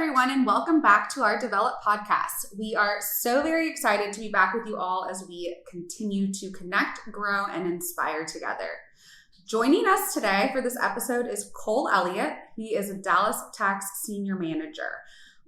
everyone, and welcome back to our Develop podcast. We are so very excited to be back with you all as we continue to connect, grow, and inspire together. Joining us today for this episode is Cole Elliott. He is a Dallas Tax Senior Manager.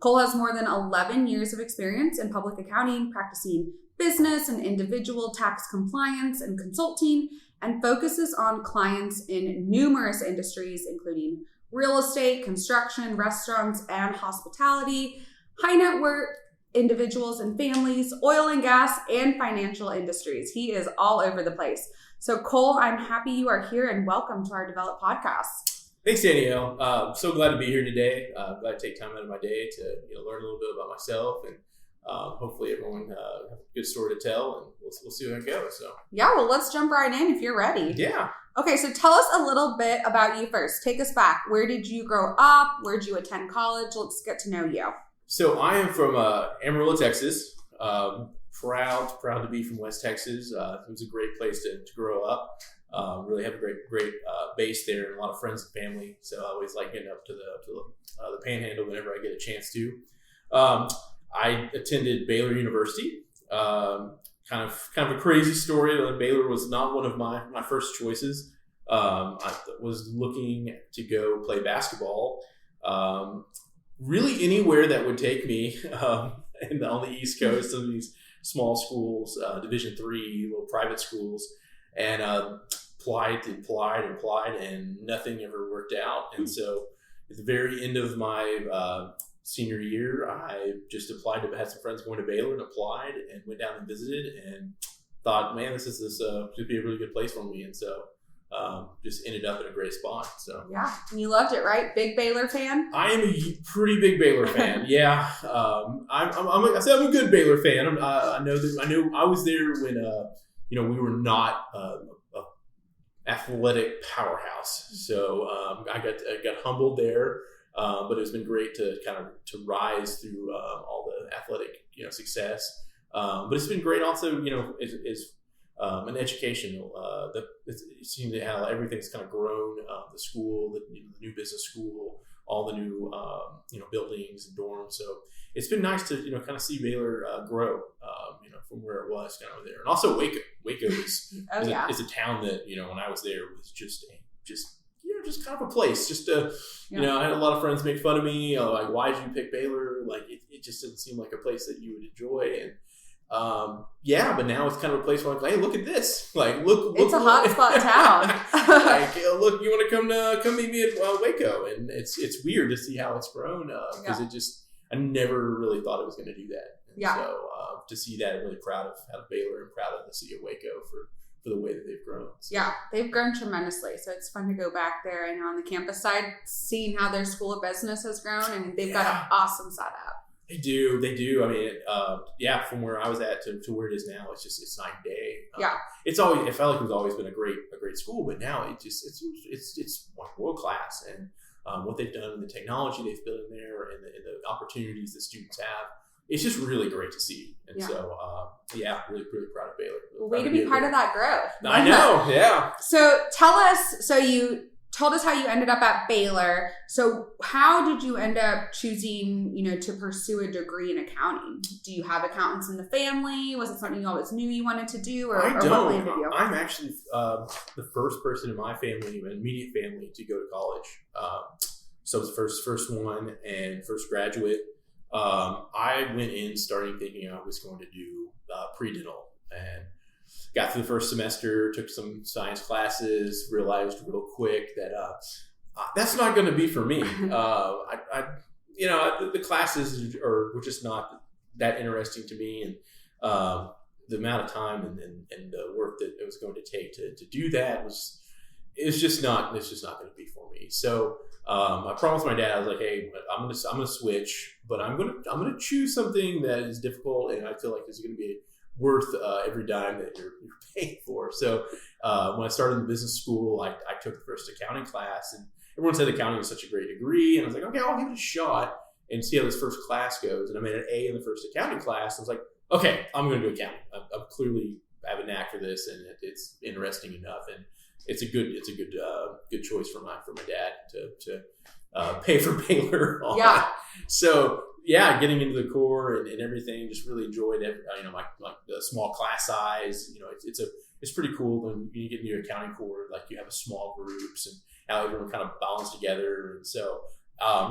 Cole has more than 11 years of experience in public accounting, practicing business and individual tax compliance and consulting, and focuses on clients in numerous industries, including real estate, construction, restaurants, and hospitality, high net worth individuals and families, oil and gas, and financial industries. He is all over the place. So Cole, I'm happy you are here and welcome to our Develop podcast. Thanks, Danielle. So glad to be here today. Glad to take time out of my day to learn a little bit about myself, and hopefully everyone has a good story to tell, and we'll see where it goes. So yeah, well, let's jump right in if you're ready. Yeah. Okay, so tell us a little bit about you first. Take us back. Where did you grow up? Where did you attend college? Let's get to know you. So I am from Amarillo, Texas. Proud to be from West Texas. It was a great place to grow up. Really have a great base there and a lot of friends and family. So I always like getting up to the Panhandle whenever I get a chance to. I attended Baylor University. Kind of a crazy story. Baylor was not one of my first choices. I was looking to go play basketball. Really anywhere that would take me on the East Coast, some of these small schools, Division III, little private schools, and applied, and nothing ever worked out. And so at the very end of my senior year, I just applied to, had some friends going to Baylor and applied and went down and visited and thought, man, this could be a really good place for me. And so just ended up in a great spot. So yeah, and you loved it, right? Big Baylor fan? I am a pretty big Baylor fan. Yeah, I'm a good Baylor fan. I know I was there when we were not a athletic powerhouse. So I got humbled there. But it's been great to to rise through all the athletic success. But it's been great also is an educational. It seems how everything's kind of grown. The school, the new business school, all the new buildings and dorms. So it's been nice to kind of see Baylor grow. From where it was kind of there, and also Waco. Waco is a town that when I was there was just kind of a place. I had a lot of friends make fun of me. Like, why did you pick Baylor? Like, it just didn't seem like a place that you would enjoy. And but now it's kind of a place where I'm like, hey, look at this. Like, look, it's a hotspot town. Like, look, you want to come meet me at Waco? And it's weird to see how it's grown because I never really thought it was going to do that. And so to see that, I'm really proud of Baylor and proud of the city of Waco for the way that they've grown. So. Yeah, they've grown tremendously. So it's fun to go back there. I know on the campus side, seeing how their school of business has grown, and they've got an awesome setup. They do. I mean, from where I was at to where it is now, it's night and day. It felt like it's always been a great school, but now it's world class, and what they've done and the technology they've built in there and the opportunities that students have. It's just really great to see. And so, really, really proud of Baylor. Well, way to be part of that growth. I know, yeah. So tell us, you told us how you ended up at Baylor. So how did you end up choosing, to pursue a degree in accounting? Do you have accountants in the family? Was it something you always knew you wanted to do? I don't. I'm actually the first person in my family, immediate family, to go to college. So I was the first one and first graduate. I went in starting thinking I was going to do pre-dental, and got through the first semester, took some science classes, realized real quick that that's not going to be for me. The classes were just not that interesting to me, and the amount of time and the work that it was going to take to do that it's just not going to be for me. So I promised my dad, I was like, hey, I'm gonna switch, but I'm gonna choose something that is difficult and I feel like is going to be worth every dime that you're paying for. So when I started in the business school, I took the first accounting class, and everyone said accounting was such a great degree, and I was like, okay, I'll give it a shot and see how this first class goes. And I made an A in the first accounting class. I was like, okay, I'm going to do accounting. I'm clearly have a knack for this, and it's interesting enough, and it's a good choice for my dad to pay for Baylor. So yeah, getting into the core and everything, just really enjoyed it. My the small class size. It's pretty cool when you get into your accounting core, like you have a small groups and how everyone kind of balanced together. And so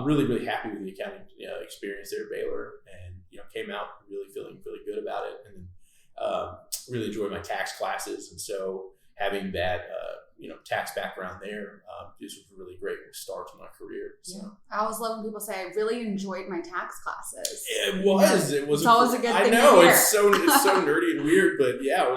really, really happy with the accounting experience there at Baylor, and came out really feeling really good about it, and really enjoyed my tax classes. And so having that tax background there just was a really great start to my career. So I always love when people say I really enjoyed my tax classes. It was. It's always a good thing. I know to hear. it's so nerdy and weird, but yeah, it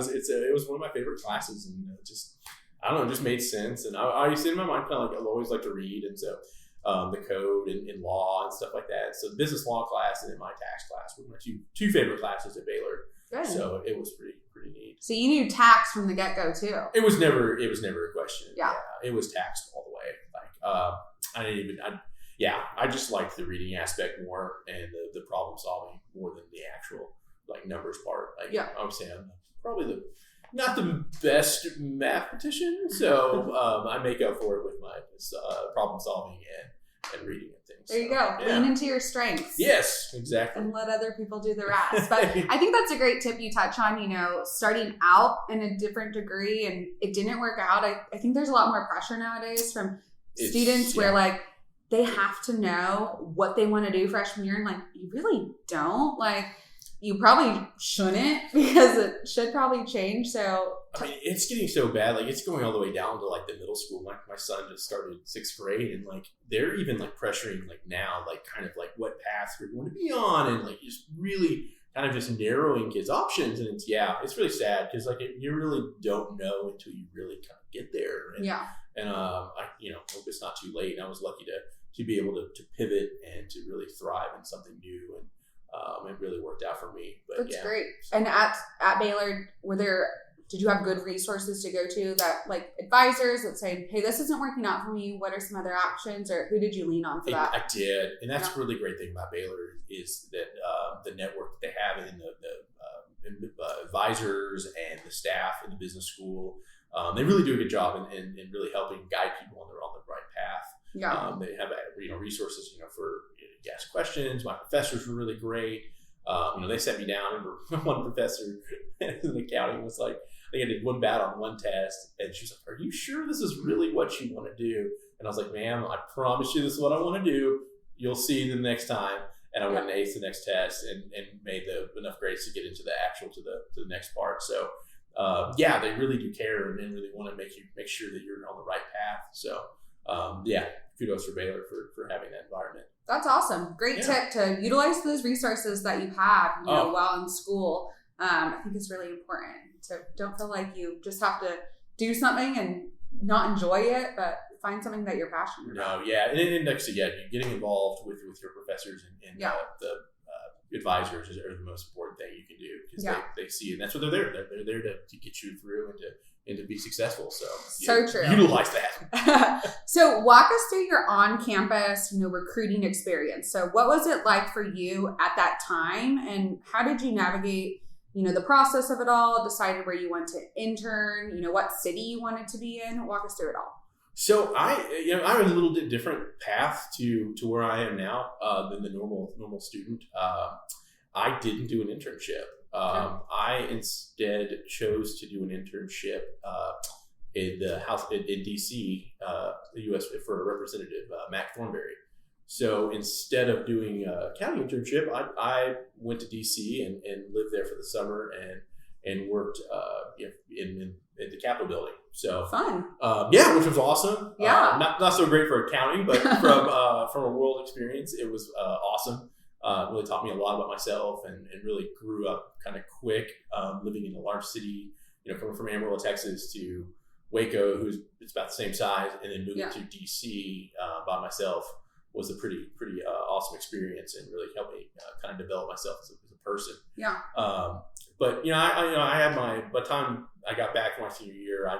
was one of my favorite classes, and it just made sense. And I used to, in my mind, kind of like I always like to read, and so the code and law and stuff like that. So the business law class and then my tax class were my two favorite classes at Baylor. Good. So it was pretty neat. So you knew tax from the get-go too. It was never a question. Yeah. It was tax all the way. I just liked the reading aspect more and the problem solving more than the actual numbers part. I would say I'm probably not the best mathematician, so I make up for it with my problem solving and reading and things. There you go. Yeah. Lean into your strengths. Yes, exactly. And let other people do the rest. But I think that's a great tip you touch on, starting out in a different degree and it didn't work out. I think there's a lot more pressure nowadays from students where they have to know what they want to do freshman year, and you really don't. You probably shouldn't, because it should probably change. So it's getting so bad. It's going all the way down to the middle school. My son just started 6th grade, and they're even pressuring now, what path you're going to be on, and just really kind of just narrowing kids' options. And it's really sad because you really don't know until you really kind of get there. And, and I hope it's not too late. And I was lucky to be able to pivot and to really thrive in something new, and it really worked out for me. But that's great. And at Baylor, did you have good resources to go to that, advisors that say, hey, this isn't working out for me, what are some other options, or who did you lean on for that? I did. And that's a really great thing about Baylor is that the network that they have in the advisors and the staff in the business school, they really do a good job in really helping guide people on the right path. Yeah. They have resources for ask questions. My professors were really great. They set me down. I remember one professor in accounting was I think I did one bad on one test, and she was like, "Are you sure this is really what you want to do?" And I was like, "Ma'am, I promise you this is what I want to do. You'll see the next time." And I went and aced the next test and made enough grades to get into the actual to the next part. So they really do care and really want to make sure that you're on the right path. So kudos for Baylor for having that environment. That's awesome. Great tip to utilize those resources that you have while in school. I think it's really important. So don't feel like you just have to do something and not enjoy it, but find something that you're passionate about. No, yeah. And next to getting involved with your professors and the advisors are the most important thing you can do, because they see it. And that's what they're there. They're there to get you through and to be successful. So true. Utilize that. So walk us through your on-campus, recruiting experience. So what was it like for you at that time, and how did you navigate, the process of it all, decided where you want to intern, what city you wanted to be in? Walk us through it all. So I'm a little bit different path to where I am now than the normal student. I didn't do an internship. I instead chose to do an internship in the house in DC, the U.S. for a representative, Mac Thornberry. So instead of doing a county internship, I went to DC and lived there for the summer and worked in the Capitol building. So fun. Which was awesome. Yeah. Not so great for accounting, but from a world experience, it was awesome. Really taught me a lot about myself and really grew up kind of quick, living in a large city, coming from Amarillo, Texas to Waco, it's about the same size, and then moving to DC by myself was a pretty awesome experience, and really helped me kind of develop myself as a person. Yeah. But I had by the time I got back from my senior year, I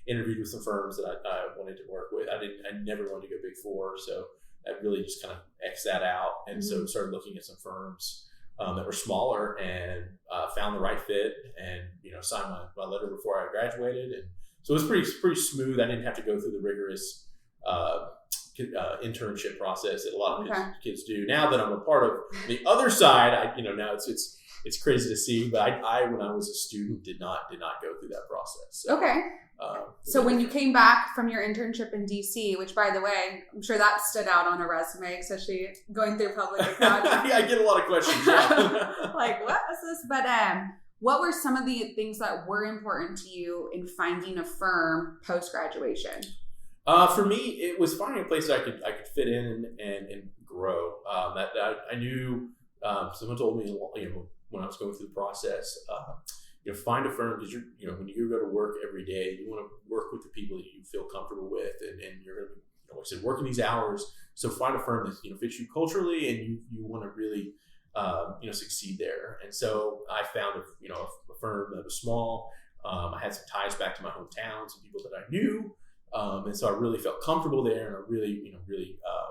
interviewed with some firms that I wanted to work with. I never wanted to go Big Four, so I really just kind of X'd that out, and so started looking at some firms that were smaller, and found the right fit, and signed my letter before I graduated, and so it was pretty smooth. I didn't have to go through the rigorous internship process that a lot of kids do. Now that I'm a part of the other side, now it's crazy to see. But I when I was a student, did not go through that process. So, okay. So when you came back from your internship in DC, which by the way, I'm sure that stood out on a resume, especially going through public accounting. Yeah, I get a lot of questions. Yeah. Like, what was this? But what were some of the things that were important to you in finding a firm post-graduation? For me, it was finding a place that I could fit in and grow. That I knew. Someone told me, when I was going through the process, find a firm, because when you go to work every day, you want to work with the people that you feel comfortable with, and you're going to, like I said, working these hours. So find a firm that fits you culturally, and you want to really succeed there. And so I found a firm that was small. I had some ties back to my hometown, some people that I knew, and so I really felt comfortable there, and I really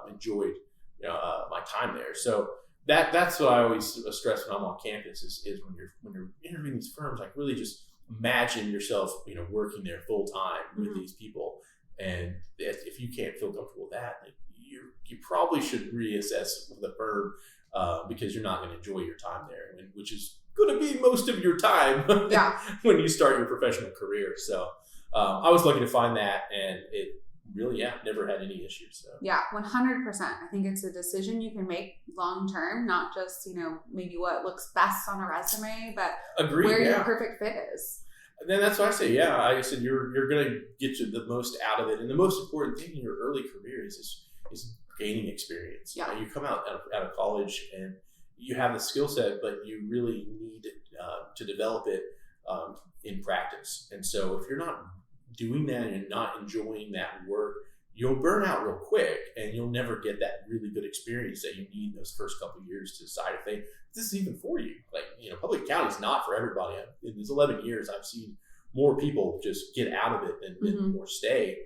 enjoyed my time there. So that's what I always stress when I'm on campus is when you're interviewing these firms, like really just imagine yourself working there full time with these people. And if you can't feel comfortable with that, you probably should reassess the firm, because you're not going to enjoy your time there, which is going to be most of your time when you start your professional career. So I was lucky to find that, and it really, never had any issues. So. Yeah, 100%. I think it's a decision you can make long term, not just maybe what looks best on a resume, but where your perfect fit is. And then that's what I say. Yeah, I said you're going to get the most out of it, and the most important thing in your early career is gaining experience. Yeah. You come out of college and you have the skill set, but you really need to develop it in practice. And so if you're not doing that and not enjoying that work, you'll burn out real quick, and you'll never get that really good experience that you need in those first couple of years to decide if this is even for you. Like, public accounting is not for everybody. In these 11 years, I've seen more people just get out of it than more stay.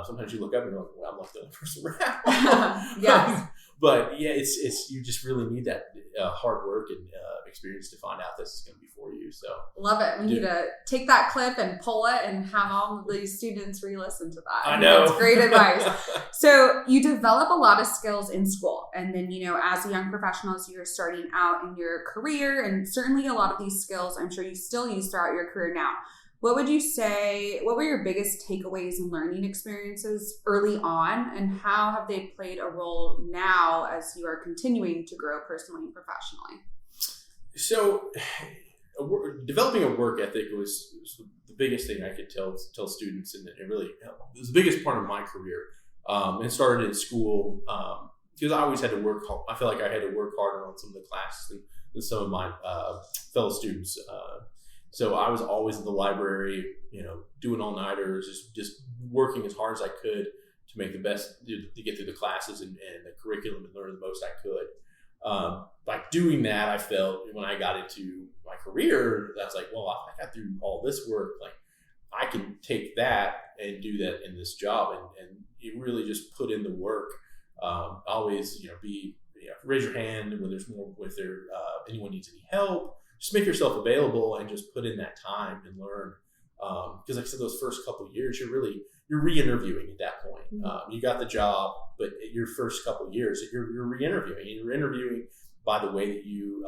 Sometimes you look up and you're like, well, I'm not the only person around. Yes. But yeah, it's you just really need that hard work and experience to find out this is going to be for you. So love it. We need to take that clip and pull it and have all of these students re-listen to that. I know. That's great advice. So you develop a lot of skills in school, and then as a young professional, as you're starting out in your career, and certainly a lot of these skills I'm sure you still use throughout your career now. What would you say, what were your biggest takeaways and learning experiences early on, and how have they played a role now as you are continuing to grow personally and professionally? So developing a work ethic was the biggest thing I could tell students, and it really it was the biggest part of my career. It started in school because I always had to work hard. I feel like I had to work harder on some of the classes than some of my fellow students. So I was always in the library, doing all-nighters, just working as hard as I could to make the best, to get through the classes and the curriculum and learn the most I could. By doing that, I felt when I got into my career, I was like, well, I got through all this work. Like, I can take that and do that in this job. And you really just put in the work. Always, raise your hand when there's more, if anyone needs any help. Just make yourself available and just put in that time and learn. Because like I said, those first couple of years, you're re-interviewing at that point. You got the job, but your first couple of years, you're re-interviewing. And you're interviewing by the way that you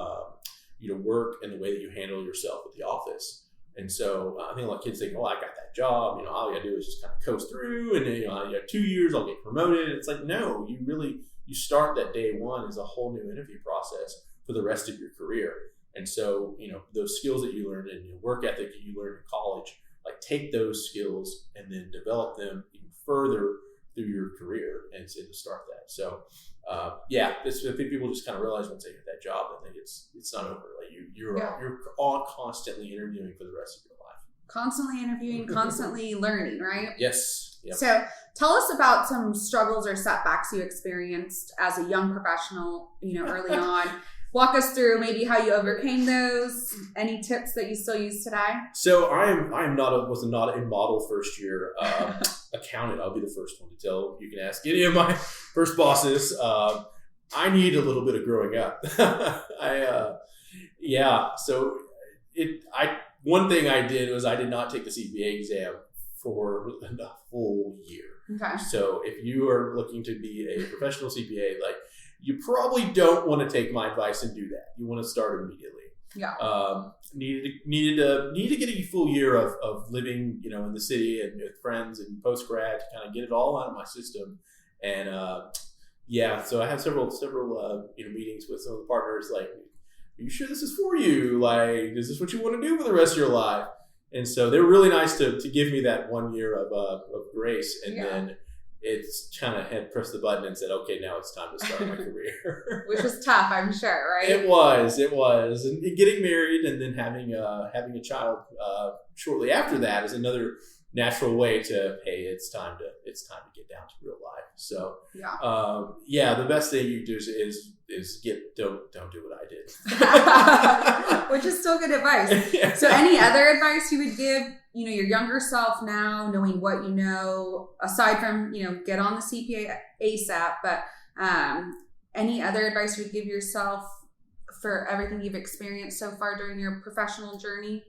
work and the way that you handle yourself at the office. And so I think a lot of kids think, oh, I got that job. All you got to do is just kind of coast through, and then you got 2 years, I'll get promoted. It's like, no, you start that day one as a whole new interview process for the rest of your career. And so, those skills that you learned and your work ethic that you learned in college, like take those skills and then develop them even further through your career and to start that. So, I think people just kind of realize once they get that job, I think it's not over. Like you're all constantly interviewing for the rest of your life. Constantly interviewing, constantly learning, right? Yes. Yep. So tell us about some struggles or setbacks you experienced as a young professional, early on. Walk us through maybe how you overcame those. Any tips that you still use today? So was not a model first year accountant. I'll be the first one to tell. You can ask any of my first bosses. I need a little bit of growing up. One thing I did was I did not take the CPA exam for a full year. Okay. So if you are looking to be a professional CPA, like, you probably don't want to take my advice and do that. You want to start immediately. Yeah. Needed to get a full year of living, in the city and with friends and post grad to kind of get it all out of my system. And so I had several meetings with some of the partners. Like, are you sure this is for you? Like, is this what you want to do for the rest of your life? And so they were really nice to give me that 1 year of grace, and then it's kind of had pressed the button and said, okay, now it's time to start my career. Which was tough, I'm sure, right? It was, and getting married and then having a child shortly after that is another natural way to, hey, it's time to get down to real life. So the best thing you do is don't do what I did. Which is still good advice. Yeah. So any other advice you would give, your younger self now, knowing what you know, aside from, get on the CPA ASAP, but any other advice you would give yourself for everything you've experienced so far during your professional journey?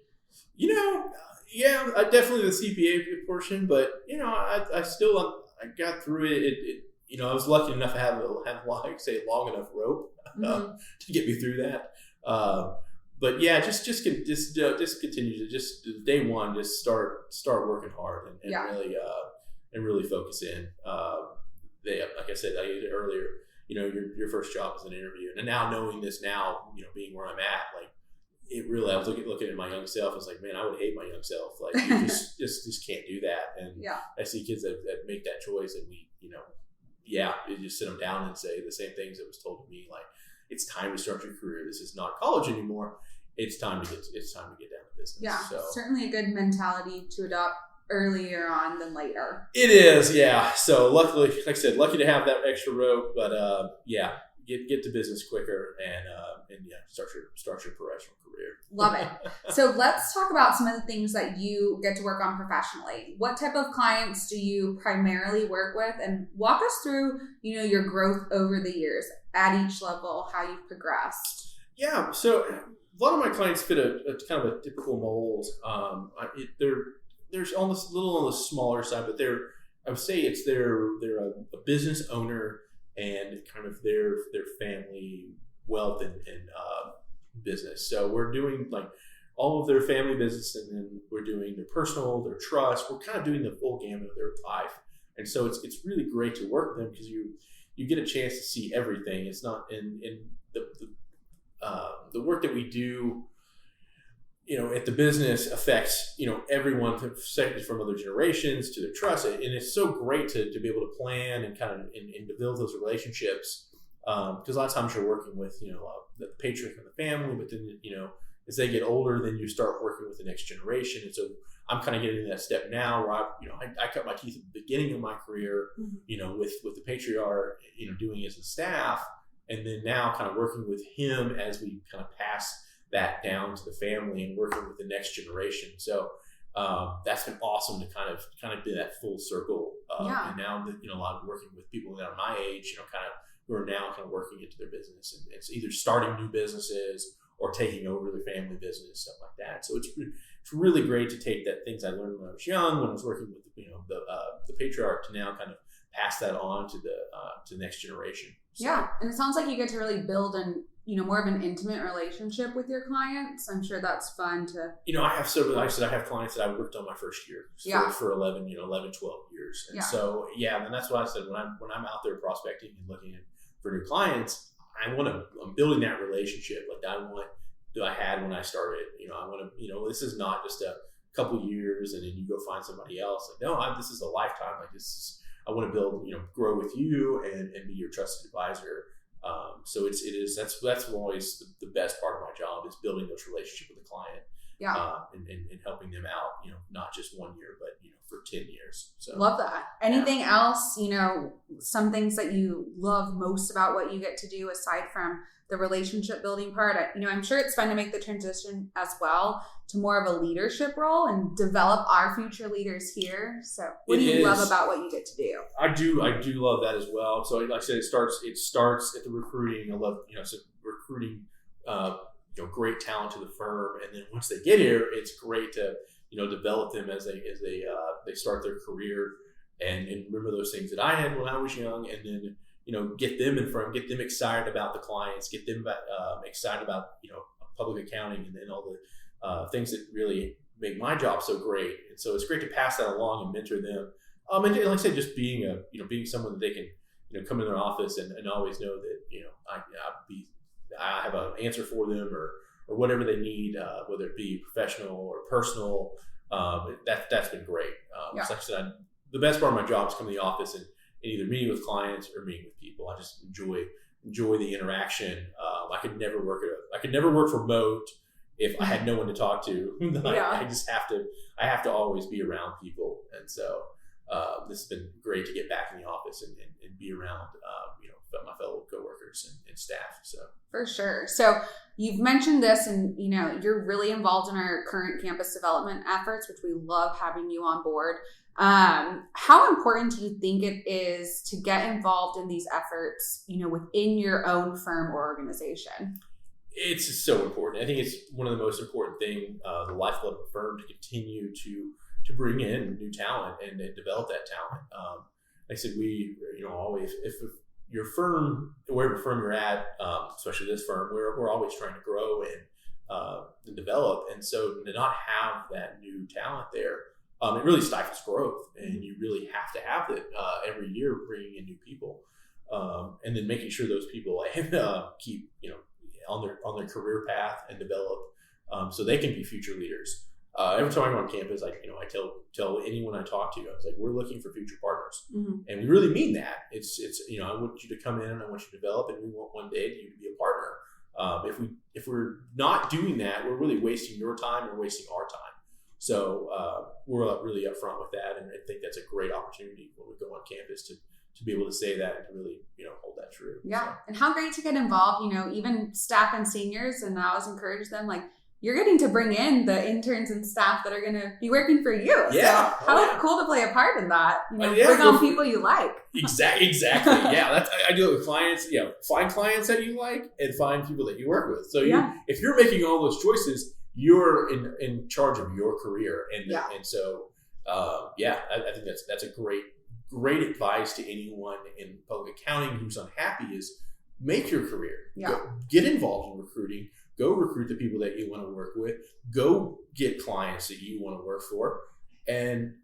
Definitely the CPA portion, but I got through it. I was lucky enough to have long enough rope to get me through that. But yeah, just continue to day one, just start working hard and really focus in. Like I said earlier, your first job is an interview, and now knowing this now, being where I'm at, like, it really, I was looking at my young self. I was like, man, I would hate my young self. Like, you just can't do that. And I see kids that make that choice, and you just sit them down and say the same things that was told to me. Like, it's time to start your career. This is not college anymore. It's time to get down to business. Yeah, so, certainly a good mentality to adopt earlier on than later. It is, yeah. So luckily, like I said, lucky to have that extra rope, but get to business quicker and start your professional career. Love it. So let's talk about some of the things that you get to work on professionally. What type of clients do you primarily work with, and walk us through, your growth over the years at each level, how you've progressed. Yeah. So a lot of my clients fit a kind of a typical mold. They're almost a little on the smaller side, but I would say they're a business owner and kind of their family wealth and business. So we're doing like all of their family business, and then we're doing their personal, their trust. We're kind of doing the full gamut of their life, and so it's really great to work with them because you get a chance to see everything. It's not in the work that we do. At the business affects, everyone from other generations to their trust. And it's so great to be able to plan and kind of and to build those relationships. Because a lot of times you're working with, the patriarch of the family, but then, as they get older, then you start working with the next generation. And so I'm kind of getting to that step now where I cut my teeth at the beginning of my career, with the patriarch, doing it as a staff, and then now kind of working with him as we kind of pass that down to the family and working with the next generation. So that's been awesome to kind of be that full circle. And now that, a lot of working with people that are my age, who are now kind of working into their business, and it's either starting new businesses or taking over their family business, stuff like that. So it's really great to take that things I learned when I was young, when I was working with the patriarch, to now kind of pass that on to the next generation. So, yeah, and it sounds like you get to really build more of an intimate relationship with your clients. I'm sure that's fun to. I have several. Like I said, I have clients that I worked on my first year for 11, 12 years, and so and that's what I said when I'm out there prospecting and looking for new clients. I'm building that relationship like I had when I started. I want to. This is not just a couple years and then you go find somebody else. Like, no, this is a lifetime. Like, this. I want to build, grow with you and be your trusted advisor. So that's always the best part of my job is building those relationships with the client, and helping them out, not just 1 year, but for 10 years. So love that. Anything else, some things that you love most about what you get to do aside from the relationship building part? I'm sure it's fun to make the transition as well to more of a leadership role and develop our future leaders here. So what do you love about what you get to do? I do love that as well. So like I said, it starts at the recruiting. I love, recruiting, great talent to the firm. And then once they get here, it's great to, develop them as they start their career. and remember those things that I had when I was young, and then get them in front, get them excited about the clients, get them excited about public accounting, and then all the things that really make my job so great. And so it's great to pass that along and mentor them. And like I said, just being being someone that they can come in their office and always know that I have an answer for them or whatever they need, whether it be professional or personal. That's been great. Like I said, the best part of my job is coming to the office and either meeting with clients or meeting with people. I just enjoy the interaction. I could never work remote if I had no one to talk to. I have to always be around people, and so this has been great to get back in the office and be around my fellow coworkers and staff. So for sure. So you've mentioned this, and you're really involved in our current campus development efforts, which we love having you on board. How important do you think it is to get involved in these efforts, within your own firm or organization? It's so important. I think it's one of the most important things, the lifeblood of a firm, to continue to bring in new talent and develop that talent. Like I said, we always, if your firm, wherever firm you're at, especially this firm, we're always trying to grow and develop. And so to not have that new talent there, it really stifles growth, and you really have to have it every year, bringing in new people, and then making sure those people keep on their career path and develop, so they can be future leaders. Every time I go on campus, I tell anyone I talk to, I was like, we're looking for future partners, and we really mean that. It's I want you to come in and I want you to develop, and we want one day you to be a partner. If we're not doing that, we're really wasting your time or wasting our time. So we're really upfront with that, and I think that's a great opportunity when we go on campus to be able to say that and to really hold that true. Yeah, so. And how great to get involved. Even staff and seniors, and I always encourage them, like, you're getting to bring in the interns and staff that are going to be working for you. Yeah. So how cool to play a part in that. Bring on people you like. Exactly. Yeah, I do it with clients. Yeah, find clients that you like and find people that you work with. So if you're making all those choices, you're in charge of your career, and so I think that's a great advice to anyone in public accounting who's unhappy is make your career. Go, get involved in recruiting. Go recruit the people that you want to work with. Go get clients that you want to work for, and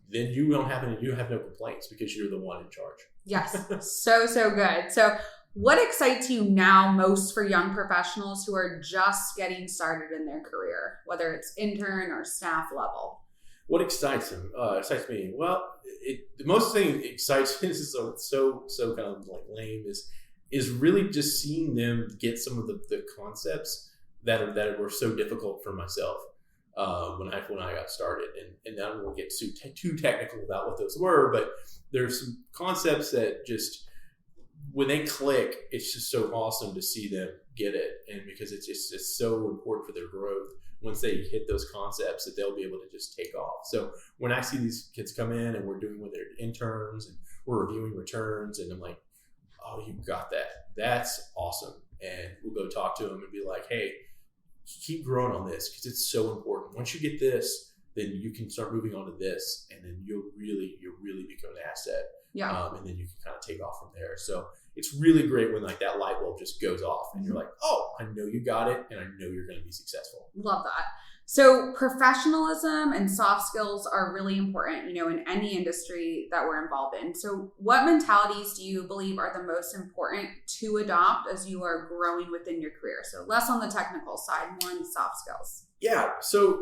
then you have no complaints because you're the one in charge. Yes, so good. So what excites you now most for young professionals who are just getting started in their career, whether it's intern or staff level? What excites them? Excites me. Well, the most thing excites me, this is so kind of like lame, is really just seeing them get some of the concepts that were so difficult for myself when I got started. And I won't get too technical about what those were, but there's some concepts that just, when they click, it's just so awesome to see them get it. And because it's so important for their growth, once they hit those concepts, that they'll be able to just take off. So when I see these kids come in and we're doing with their interns and we're reviewing returns, and I'm like, oh, you got that. That's awesome. And we'll go talk to them and be like, hey, keep growing on this because it's so important. Once you get this, then you can start moving on to this, and then you'll really become an asset. Yeah. And then you can kind of take off from there. So it's really great when like that light bulb just goes off and you're like, oh, I know you got it, and I know you're going to be successful. Love that. So professionalism and soft skills are really important, in any industry that we're involved in. So what mentalities do you believe are the most important to adopt as you are growing within your career? So less on the technical side, more on the soft skills. Yeah. So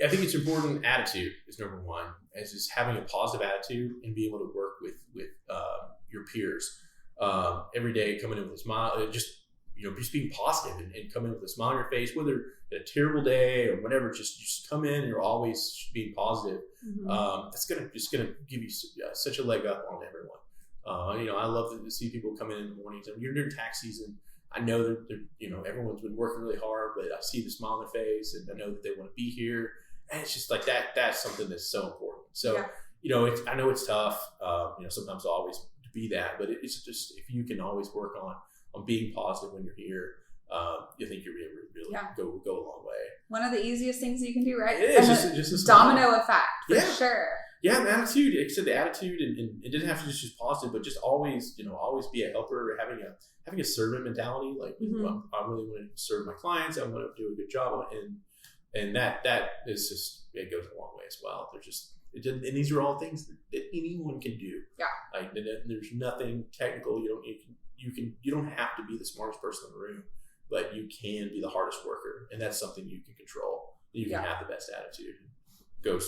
I think it's important. Attitude is number one, as just having a positive attitude and be able to work with your peers every day, coming in with a smile, just being positive and coming in with a smile on your face, whether a terrible day or whatever, just come in and you're always being positive. That's gonna give you such a leg up on everyone. I love to see people come in the mornings, and you're during tax season. I know that everyone's been working really hard, but I see the smile on their face, and I know that they want to be here, and it's just like that. That's something that's so important. So I know it's tough. Sometimes I'll always be that, but it's just, if you can always work on being positive when you're here, you think you're really go a long way. One of the easiest things you can do, right? It is just a domino effect for sure. Yeah, the attitude. Like I said, the attitude, and it didn't have to just be positive, but just always be a helper, having a servant mentality. Like I really want to serve my clients. I want to do a good job, and that is just, it goes a long way as well. They're just, and these are all things that anyone can do. Yeah. Like there's nothing technical. You don't have to be the smartest person in the room, but you can be the hardest worker, and that's something you can control. You can have the best attitude. So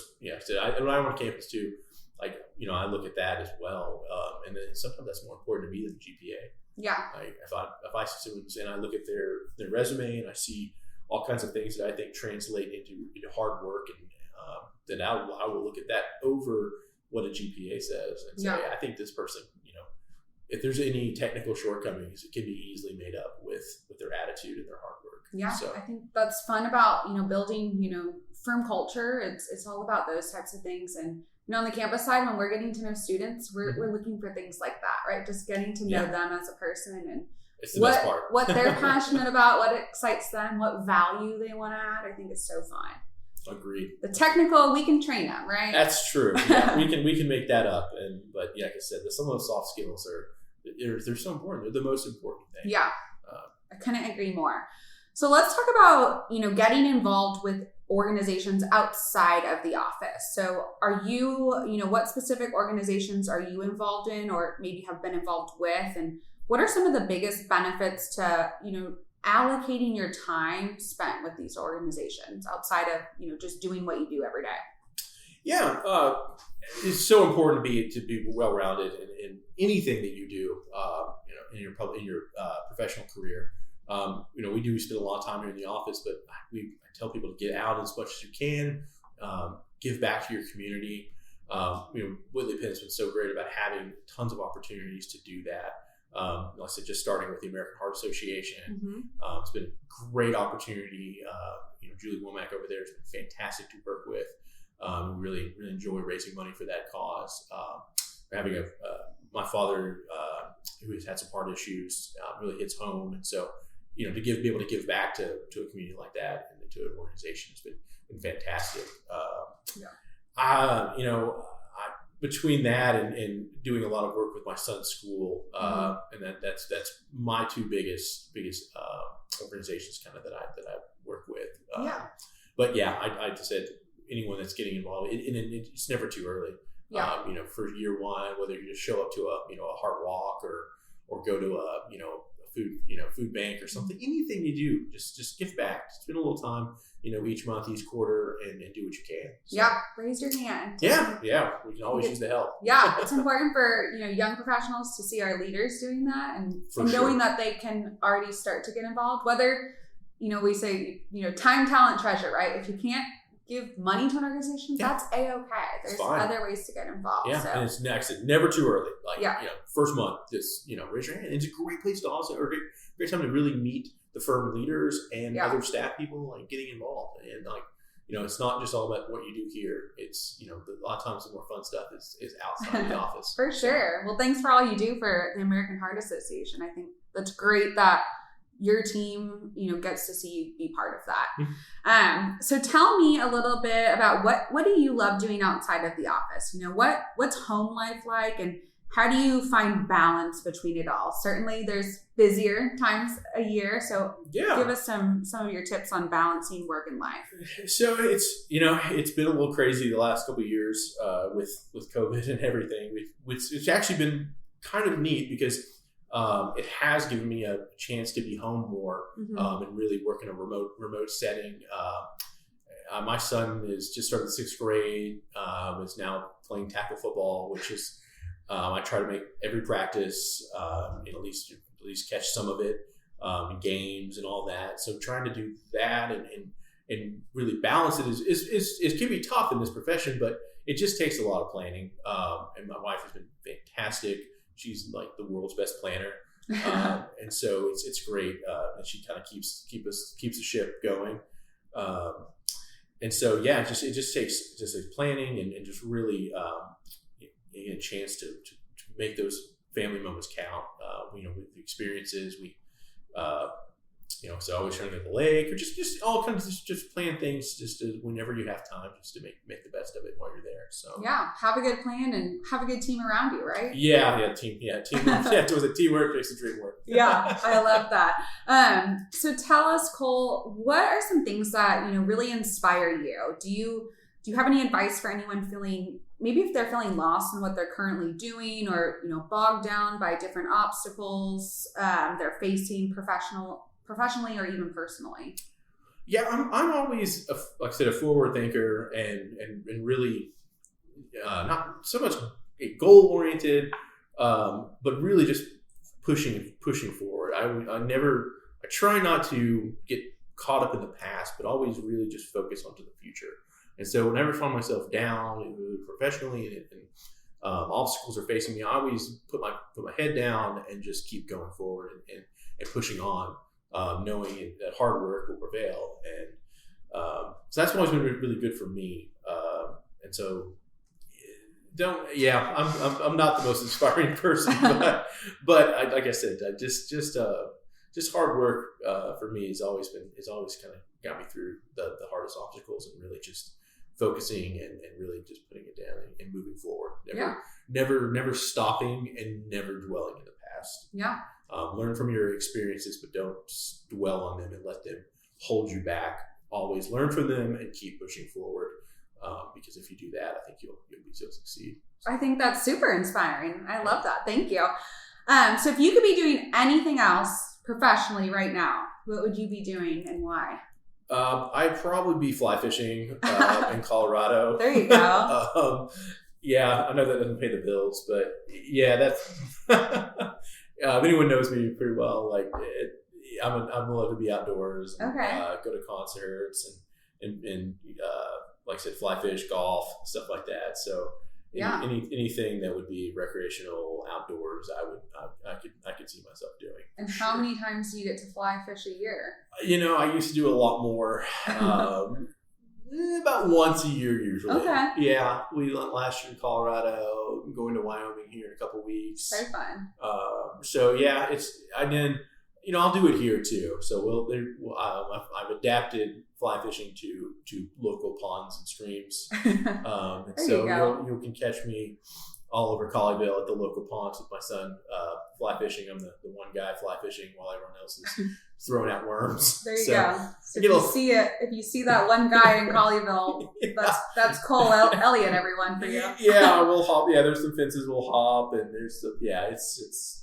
when I went to campus too, like, I look at that as well, and then sometimes that's more important to me than the GPA. Yeah. Like if I see someone and I look at their resume and I see all kinds of things that I think translate into hard work, and then I will look at that over what a GPA says and say, I think this person, if there's any technical shortcomings, it can be easily made up with their attitude and their hard work. Yeah, so I think that's fun about building firm culture. It's all about those types of things. And on the campus side, when we're getting to know students, we're looking for things like that, right? Just getting to know them as a person, and it's the best part. What they're passionate about, what excites them, what value they want to add. I think it's so fun. Agreed. The technical, we can train them, right? That's true. Yeah, we can make that up, but like I said, some of those soft skills they're so important. They're the most important thing. Yeah, I couldn't agree more. So let's talk about getting involved with organizations outside of the office. So are you what specific organizations are you involved in, or maybe have been involved with, and what are some of the biggest benefits to allocating your time spent with these organizations outside of just doing what you do every day? Yeah, it's so important to be well-rounded in anything that you do, in your professional career. We spend a lot of time here in the office, but I tell people to get out as much as you can, give back to your community. Whitley Penn's been so great about having tons of opportunities to do that. Like I said, just starting with the American Heart Association, it's been a great opportunity. Julie Womack over there has been fantastic to work with. We really enjoy raising money for that cause. Having my father, who has had some heart issues, really hits home, and so to be able to give back to a community like that and to an organization has been fantastic. Between that and doing a lot of work with my son's school, and that's my two biggest organizations kind of that I work with. But I just said anyone that's getting involved, and it's never too early. For year one, whether you just show up to a heart walk or go to a food bank or something, anything you do, just give back. Spend a little time, each month, each quarter, and do what you can. So, raise your hand. Yeah, we can always use the help. Yeah, it's important for young professionals to see our leaders doing that, and knowing that they can already start to get involved. Whether we say time, talent, treasure, right? If you can't give money to an organization, that's A-okay. There's other ways to get involved. Yeah, so. And it's never too early. First month, just raise your hand. It's a great place to also, or great time to really meet the firm leaders and other staff people, getting involved. And it's not just all about what you do here. It's a lot of times the more fun stuff is outside the office. For sure. Well, thanks for all you do for the American Heart Association. I think that's great that your team, gets to see you be part of that. So tell me a little bit about what do you love doing outside of the office? What's home life like, and how do you find balance between it all? Certainly there's busier times a year. So give us some of your tips on balancing work and life. So it's been a little crazy the last couple of years with COVID and everything. It's actually been kind of neat because it has given me a chance to be home more and really work in a remote setting. My son is just started 6th grade, is now playing tackle football, which is I try to make every practice at least catch some of it in games and all that. So trying to do that and really balance it is can be tough in this profession, but it just takes a lot of planning. And my wife has been fantastic. She's like the world's best planner, and so it's great that she kind of keeps the ship going. And so it just takes planning and just really a chance to make those family moments count. With the experiences, so always trying to go to the lake or just all kinds of just plan things just whenever you have time, just to make the best of it while you're there. So yeah, have a good plan and have a good team around you, right? Teamwork. It was a teamwork makes the dream work. Yeah, I love that. So tell us, Cole, what are some things that really inspire you? Do you have any advice for anyone maybe if they're feeling lost in what they're currently doing, or bogged down by different obstacles they're facing professionally or even personally? Yeah, I'm always, like I said, a forward thinker and really not so much goal oriented, but really just pushing forward. I try not to get caught up in the past, but always really just focus onto the future. And so whenever I find myself down, professionally, and obstacles are facing me, I always put my head down and just keep going forward and pushing on, knowing that hard work will prevail. And so that's always been really good for me. And so I'm not the most inspiring person, but like I said, just hard work for me has always kind of got me through the hardest obstacles, and really just focusing and really just putting it down and moving forward. Never stopping and never dwelling in the past. Yeah. Learn from your experiences, but don't dwell on them and let them hold you back. Always learn from them and keep pushing forward. Because if you do that, I think you'll succeed. I think that's super inspiring. I love that. Thank you. So if you could be doing anything else professionally right now, what would you be doing and why? I'd probably be fly fishing in Colorado. There you go. Yeah, I know that doesn't pay the bills, but yeah, that's. If anyone knows me pretty well, like I'm love to be outdoors. And, go to concerts and like I said, fly fish, golf, stuff like that. So anything that would be recreational outdoors, I could see myself doing. And how many times do you get to fly fish a year? I used to do a lot more. About once a year usually. Okay. Yeah, we went last year in Colorado. I'm going to Wyoming here in a couple weeks. So fun. So yeah, I'll do it here too. So I've adapted fly fishing to local ponds and streams. So you can catch me all over Colleyville at the local ponds with my son fly fishing. I'm the one guy fly fishing while everyone else is throwing out worms. There you go. So if you see that one guy in Colleyville, that's Cole Elliott, everyone, for you. Yeah, we'll hop. Yeah, there's some fences we'll hop, and there's it's.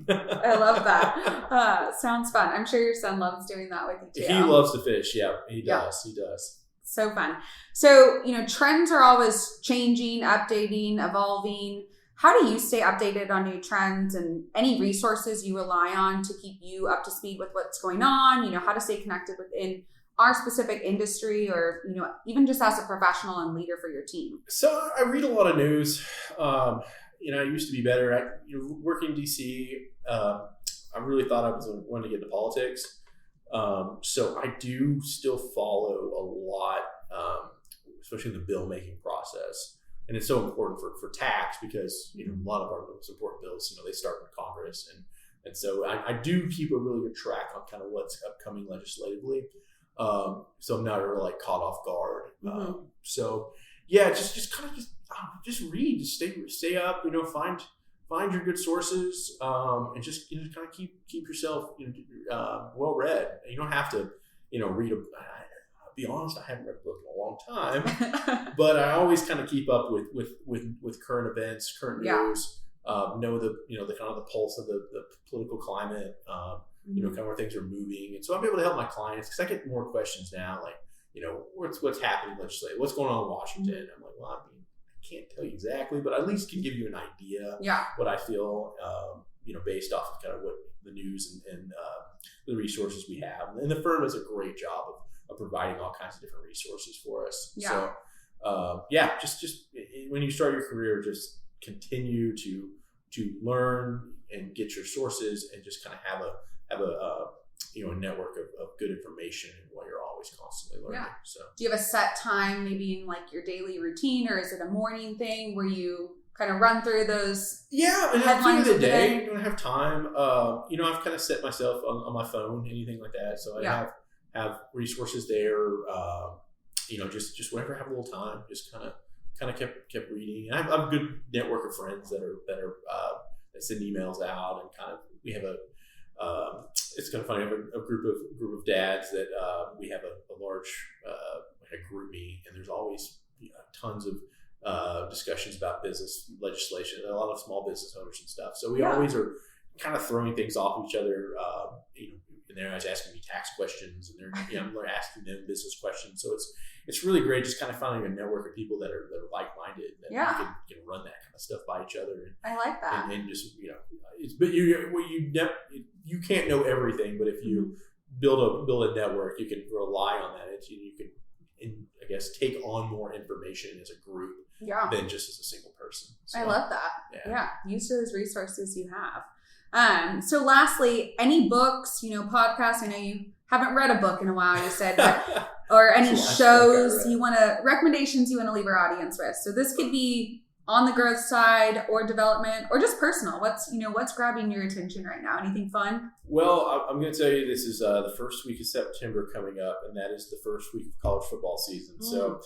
I love that. Sounds fun. I'm sure your son loves doing that with you too. He loves to fish. Yeah, he does. He does. So fun. So, trends are always changing, updating, evolving. How do you stay updated on new trends and any resources you rely on to keep you up to speed with what's going on? How to stay connected within our specific industry, or, even just as a professional and leader for your team? So I read a lot of news. I used to be better. Working in DC, I really thought I was wanting to get into politics. So I do still follow a lot, especially in the bill making process. And it's so important for tax because, a lot of our most important bills, they start in Congress. And so I do keep a really good track on kind of what's upcoming legislatively. So I'm not really like caught off guard. Mm-hmm. So yeah, just read, just stay up, find your good sources, and just kind of keep yourself well read. You don't have to read a. I'll be honest, I haven't read a book in a long time, but I always kind of keep up with current events, current news. Know the kind of the pulse of the political climate. Kind of where things are moving, and so I'm able to help my clients because I get more questions now, like what's happening legislatively, what's going on in Washington. I'm like, well, I can't tell you exactly, but I at least can give you an idea what I feel, based off of kind of what the news and the resources we have. And the firm does a great job of providing all kinds of different resources for us. Yeah. So, just when you start your career, just continue to learn and get your sources and just kind of have a network of good information while you're always constantly learning. Yeah. So, do you have a set time, maybe in like your daily routine, or is it a morning thing where you kind of run through those Yeah, and at the end of the day, when I have time, I've kind of set myself on my phone, anything like that. So I have resources there. Just whenever I have a little time, just kind of kept reading. And I have a good network of friends that send emails out, and kind of we have it's kind of funny. I have a group of dads that we have a large a group meet, and there's always tons of discussions about business legislation, and a lot of small business owners and stuff. So we always are kind of throwing things off each other. And they're always asking me tax questions, and they're asking them business questions. So it's really great just kind of finding a network of people that are like-minded, that you can run that kind of stuff by each other. And, I like that. And just but you can't know everything, but if you build a network, you can rely on that. You can, I guess, take on more information as a group than just as a single person. So, I love that. Yeah. Use those resources you have. So lastly, any books, podcasts, I know you haven't read a book in a while, you said, but, or any shows recommendations you want to leave our audience with. So this could be on the growth side or development or just personal. What's grabbing your attention right now? Anything fun? Well, I'm going to tell you, this is the first week of September coming up, and that is the first week of college football season. So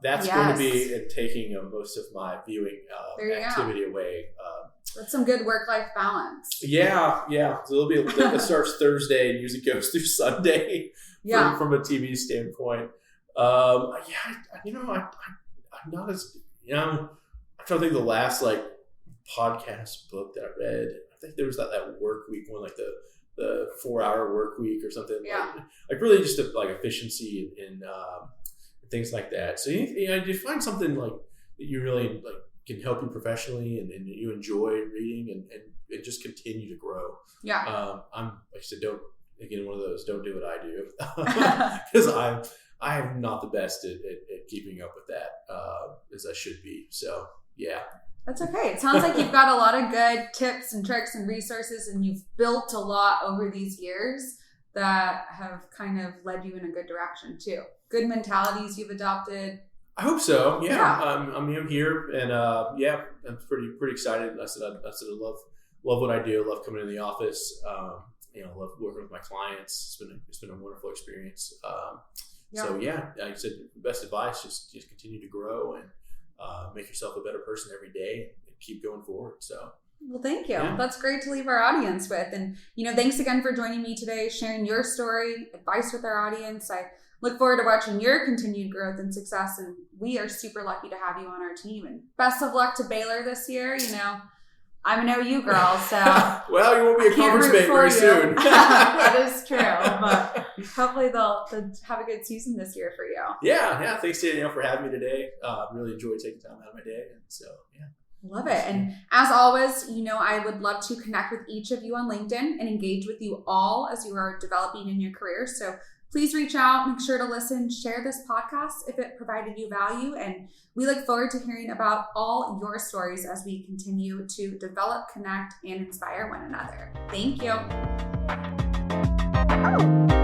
that's going to be taking most of my viewing activity away. That's some good work-life balance. Yeah. So it starts Thursday and usually goes through Sunday from a TV standpoint. I'm not as, I'm trying to think of the last podcast book that I read. I think there was that work week one, like the 4-hour work week or something. Yeah. Like really just efficiency and things like that. So you find something that you really can help you professionally and you enjoy reading and just continue to grow. Yeah. I'm, like I said, don't one of those, don't do what I do. Because I am not the best at keeping up with that as I should be. So yeah. That's okay. It sounds like you've got a lot of good tips and tricks and resources, and you've built a lot over these years that have kind of led you in a good direction too. Good mentalities you've adopted. I hope so. Yeah. I'm here, and I'm pretty excited. I said I love what I do. I love coming into the office. I love working with my clients. It's been a wonderful experience. So like I said, best advice, just continue to grow and make yourself a better person every day and keep going forward. So. Well, thank you. Yeah. That's great to leave our audience with. And, thanks again for joining me today, sharing your story, advice with our audience. I look forward to watching your continued growth and success. And we are super lucky to have you on our team. And best of luck to Baylor this year. I'm an OU girl, so. Well, you won't be a conference mate very soon. That is true. But hopefully they'll have a good season this year for you. Yeah. Thanks, Danielle, for having me today. Really enjoyed taking time out of my day. And so, yeah. Love it. And as always, I would love to connect with each of you on LinkedIn and engage with you all as you are developing in your career. So please reach out, make sure to listen, share this podcast if it provided you value. And we look forward to hearing about all your stories as we continue to develop, connect, and inspire one another. Thank you.